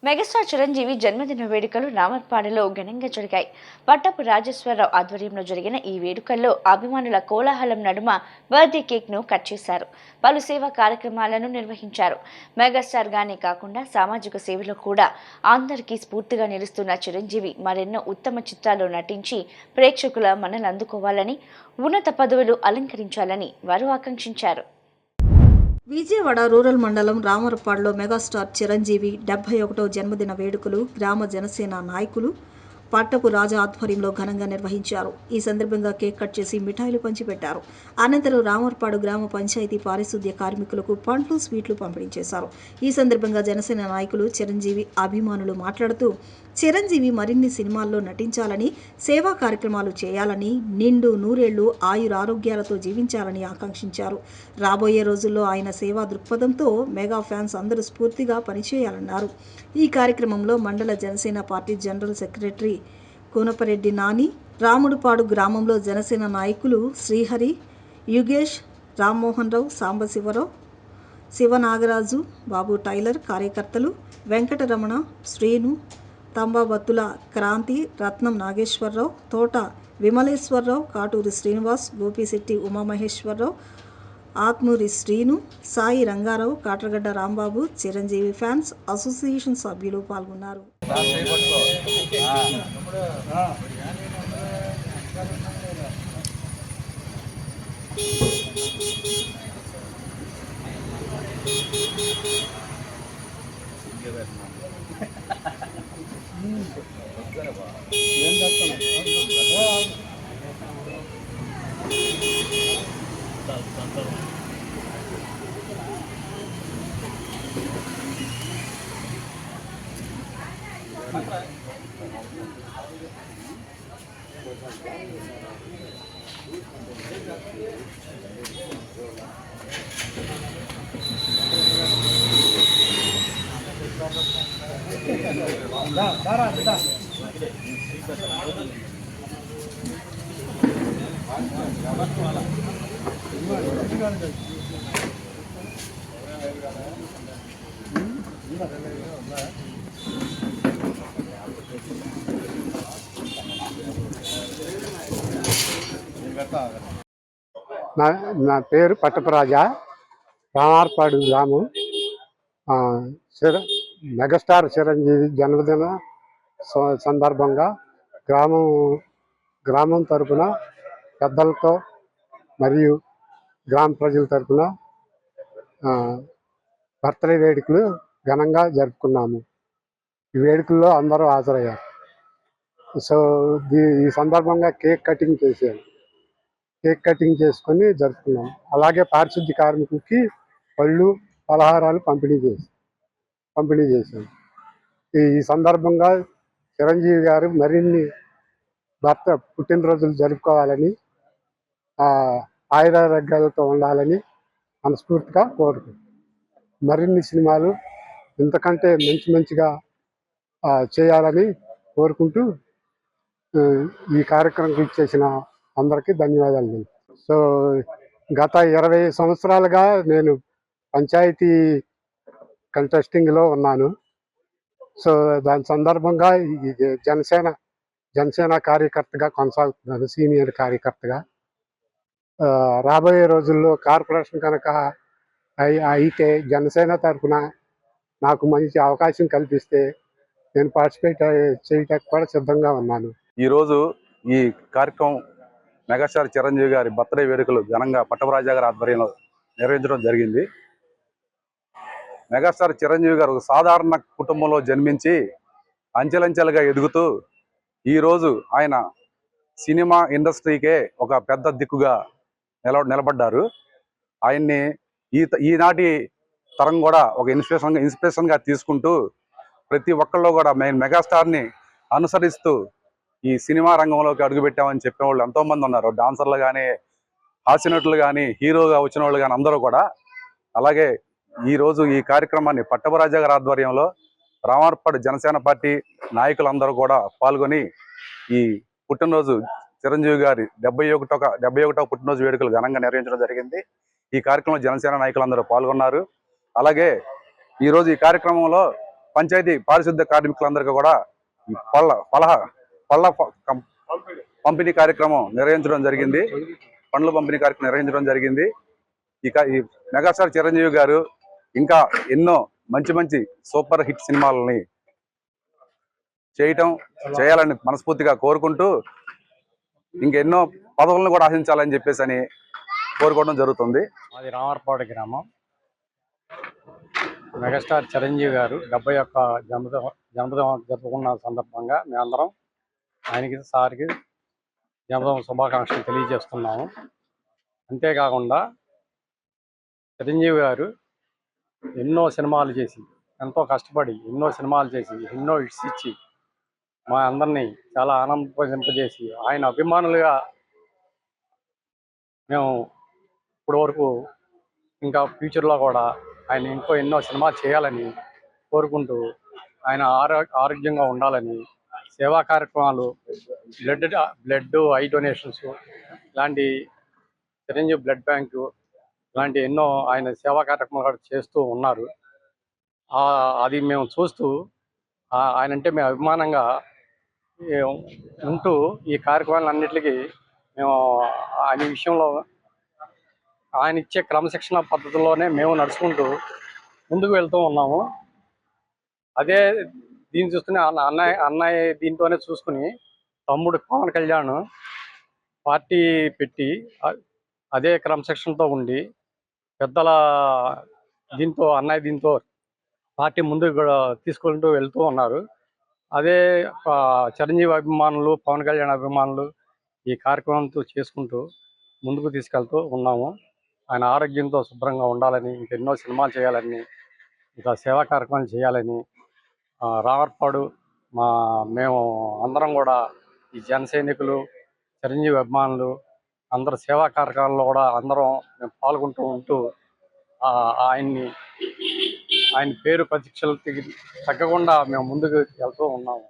Megastar Chiranjeevi జన్మదిన వేడుకలు రామర్పాడులో ఘనంగా జరిగాయి. పట్టపు రాజేశ్వరరావు ఆధ్వర్యంలో జరిగిన ఈ వేడుకల్లో అభిమానుల కోలాహలం నడుమ బర్త్డే కేక్ ను కట్ చేశారు. పలు సేవా కార్యక్రమాలను నిర్వహించారు. మెగాస్టార్ గానే కాకుండా సామాజిక సేవలో కూడా అందరికీ స్ఫూర్తిగా నిలుస్తున్న చిరంజీవి మరెన్నో ఉత్తమ చిత్రాల్లో నటించి ప్రేక్షకుల మనల్ని అందుకోవాలని, ఉన్నత పదవులు అలంకరించాలని వారు ఆకాంక్షించారు. విజయవాడ రూరల్ మండలం రామరపాడులో మెగాస్టార్ చిరంజీవి 71వ జన్మదిన వేడుకలు గ్రామ జనసేన నాయకులు పట్టపు రాజా ఆధ్వర్యంలో ఘనంగా నిర్వహించారు. ఈ సందర్భంగా కేక్ కట్ చేసి మిఠాయిలు పంచిపెట్టారు. అనంతరం రామర్పాడు గ్రామ పంచాయతీ పారిశుద్ధ్య కార్మికులకు పండ్లు, స్వీట్లు పంపిణీ చేశారు. ఈ సందర్భంగా జనసేన నాయకులు, చిరంజీవి అభిమానులు మాట్లాడుతూ చిరంజీవి మరిన్ని సినిమాల్లో నటించాలని, సేవా కార్యక్రమాలు చేయాలని, నిండు నూరేళ్లు ఆయురారోగ్యాలతో జీవించాలని ఆకాంక్షించారు. రాబోయే రోజుల్లో ఆయన సేవా దృక్పథంతో మెగా ఫ్యాన్స్ అందరూ స్ఫూర్తిగా పనిచేయాలన్నారు. ఈ కార్యక్రమంలో మండల Janasena party general secretary Koonapareddy Nani, Ramudupadu గ్రామంలో జనసేన నాయకులు శ్రీహరి, యుగేష్, రామ్మోహన్ రావు, సాంబశివరావు, శివనాగరాజు, బాబు టైలర్, కార్యకర్తలు వెంకటరమణ, శ్రీను, తంబాబత్తుల క్రాంతి, రత్నం నాగేశ్వరరావు, తోట విమలేశ్వరరావు, కాటూరి శ్రీనివాస్, గోపిశెట్టి ఉమామహేశ్వరరావు, ఆత్మూరి శ్రీను, సాయి రంగారావు, కాట్రగడ్డ రాంబాబు, చిరంజీవి ఫ్యాన్స్ అసోసియేషన్ సభ్యులు పాల్గొన్నారు. నా పేరు పట్టపరాజా, రామార్పాడు గ్రామం. మెగాస్టార్ చిరంజీవి జన్మదిన సందర్భంగా గ్రామం తరపున పెద్దలతో మరియు గ్రామ ప్రజల తరపున బర్త్డే వేడుకలు ఘనంగా జరుపుకున్నాము. ఈ వేడుకల్లో అందరూ హాజరయ్యారు. సో ఈ సందర్భంగా కేక్ కటింగ్ చేసుకొని జరుపుకున్నాం. అలాగే పారిశుద్ధ్య కార్మికులకి పళ్ళు, పలహారాలు పంపిణీ చేశాం. ఈ సందర్భంగా చిరంజీవి గారు మరిన్ని పుట్టినరోజులు జరుపుకోవాలని, ఆయురారోగ్యాలతో ఉండాలని మనస్ఫూర్తిగా కోరుకుంటున్నాం. మరిన్ని సినిమాలు ఇంతకంటే మంచిగా చేయాలని కోరుకుంటూ ఈ కార్యక్రమం చేసిన అందరికీ ధన్యవాదాలు. సో గత 20 సంవత్సరాలుగా నేను పంచాయతీ కంటెస్టింగ్లో ఉన్నాను. సో దాని సందర్భంగా జనసేన కార్యకర్తగా కొనసాగుతున్నాను, సీనియర్ కార్యకర్తగా. రాబోయే రోజుల్లో కార్పొరేషన్ కనుక అయితే జనసేన తరఫున నాకు మంచి అవకాశం కల్పిస్తే నేను పార్టిసిపేట్ చేయడానికి కూడా సిద్ధంగా ఉన్నాను. ఈరోజు ఈ కార్యక్రమం మెగాస్టార్ చిరంజీవి గారి బర్త్డే వేడుకలు ఘనంగా పట్టపరాజా గారి ఆధ్వర్యంలో నిర్వహించడం జరిగింది. మెగాస్టార్ చిరంజీవి గారు ఒక సాధారణ కుటుంబంలో జన్మించి అంచెలంచెలుగా ఎదుగుతూ ఈరోజు ఆయన సినిమా ఇండస్ట్రీకే ఒక పెద్ద దిక్కుగా నిలబడ్డారు. ఆయన్ని ఈనాటి తరం కూడా ఒక ఇన్స్పిరేషన్గా తీసుకుంటూ ప్రతి ఒక్కళ్ళు కూడా మెగాస్టార్ని అనుసరిస్తూ ఈ సినిమా రంగంలోకి అడుగుపెట్టామని చెప్పేవాళ్ళు ఎంతోమంది ఉన్నారు. డాన్సర్లు కానీ, హాస్యనటులు కానీ, హీరోగా వచ్చిన వాళ్ళు కానీ అందరూ కూడా. అలాగే ఈరోజు ఈ కార్యక్రమాన్ని పట్టపరాజా గారి ఆధ్వర్యంలో రామార్పాడు జనసేన పార్టీ నాయకులందరూ కూడా పాల్గొని ఈ పుట్టినరోజు చిరంజీవి గారి 71వ పుట్టినరోజు వేడుకలు ఘనంగా నిర్వహించడం జరిగింది. ఈ కార్యక్రమంలో జనసేన నాయకులందరూ పాల్గొన్నారు. అలాగే ఈరోజు ఈ కార్యక్రమంలో పంచాయతీ పారిశుద్ధ్య కార్మికులందరికీ కూడా ఈ పళ్ళ పంపిణీ కార్యక్రమం నిర్వహించడం జరిగింది. పండ్ల పంపిణీ కార్యక్రమం నిర్వహించడం జరిగింది. ఈ మెగాస్టార్ చిరంజీవి గారు ఇంకా ఎన్నో మంచి సూపర్ హిట్ సినిమాలని చేయాలని మనస్ఫూర్తిగా కోరుకుంటూ ఇంకెన్నో పదవులను కూడా ఆశించాలని చెప్పేసి కోరుకోవడం జరుగుతుంది. మాది రామర్పాడు గ్రామం. మెగాస్టార్ చిరంజీవి గారు 71 జన్మదినం జరుపుకున్న సందర్భంగా మేమందరం ఆయనకి సార్కి జన్మదిన శుభాకాంక్షలు తెలియజేస్తున్నాము. అంతేకాకుండా చిరంజీవి గారు ఎన్నో సినిమాలు చేసి, ఎంతో కష్టపడి ఎన్నో సినిమాలు చేసి, ఎన్నో హిట్స్ ఇచ్చి మా అందరినీ చాలా ఆనందింపజేసి, ఆయన అభిమానులుగా మేము ఇప్పటి వరకు ఇంకా ఫ్యూచర్లో కూడా ఆయన ఎన్నో సినిమాలు చేయాలని కోరుకుంటూ, ఆయన ఆరోగ్యంగా ఉండాలని, సేవా కార్యక్రమాలు, బ్లడ్ ఐ డొనేషన్స్ ఇలాంటి, చిరంజీవి బ్లడ్ బ్యాంకు ఇలాంటి ఎన్నో ఆయన సేవా కార్యక్రమాలు చేస్తూ ఉన్నారు. అది మేము చూస్తూ ఆయనంటే మేము అభిమానంగా ఉంటూ ఈ కార్యక్రమాలన్నిటికీ మేము ఆయన విషయంలో ఆయన ఇచ్చే క్రమశిక్షణ పద్ధతుల్లోనే మేము నడుచుకుంటూ ముందుకు వెళ్తూ ఉన్నాము. అదే దీన్ని చూస్తూనే అన్నయ్య దీంతోనే చూసుకుని తమ్ముడు పవన్ కళ్యాణ్ పార్టీ పెట్టి అదే క్రమశిక్షణతో ఉండి పెద్దల దీంతో పార్టీ ముందుకు తీసుకుంటూ వెళ్తూ ఉన్నారు. అదే చిరంజీవి అభిమానులు, పవన్ కళ్యాణ్ అభిమానులు ఈ కార్యక్రమంతో చేసుకుంటూ ముందుకు తీసుకెళ్తూ ఉన్నాము. ఆయన ఆరోగ్యంతో శుభ్రంగా ఉండాలని, ఇంకెన్నో సినిమాలు చేయాలని, ఇంకా సేవా కార్యక్రమాలు చేయాలని రామర్పాడు మేము అందరం కూడా ఈ జన సైనికులు, చిరంజీవి అభిమానులు అందరు సేవా కార్యక్రమాల్లో కూడా అందరం మేము పాల్గొంటూ ఉంటూ ఆయన పేరు ప్రతిష్టలకు తగ్గకుండా మేము ముందుకు వెళ్తూ ఉన్నాము.